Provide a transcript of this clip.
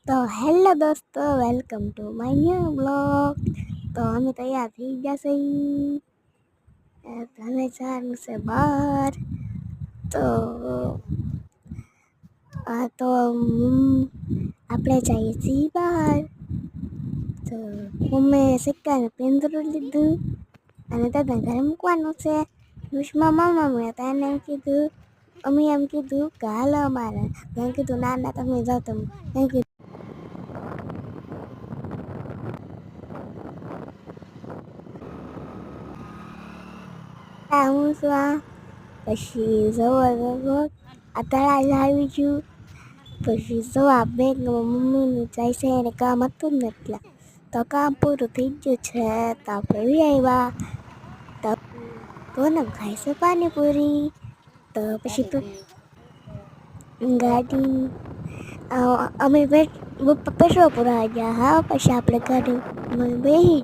તો હેલો દોસ્તો, welcome to my new blog. તો અમે તૈયાર થઈ જશે, તમે જવાનું છે બહાર. તો આપણે જઈએ છીએ બહાર. તો મમ્મીએ સિક્કાને પિંજરું લીધું અને દાદા ઘરે મૂકવાનું છે. વિશમાં મામા હતા એને એમ કીધું, અમે એમ કીધું કે હાલો અમારે. મેં કીધું ના ના તમે જાઓ. તમે મેં કીધું હું છું આ. પછી જવો આ તળાવ આવી ગયું. પછી જવા બેગમાં મમ્મીનું જાય છે એને કામ હતું ને એટલે. તો કામ પૂરું થઈ ગયું છે તો આપણે આવ્યા. તો પૂનમ ખાય છે પાણીપુરી. તો પછી ગાડી અમે પેટ્રોલ પુરાવા ગયા. હા, પછી આપણે ગાડી બેસી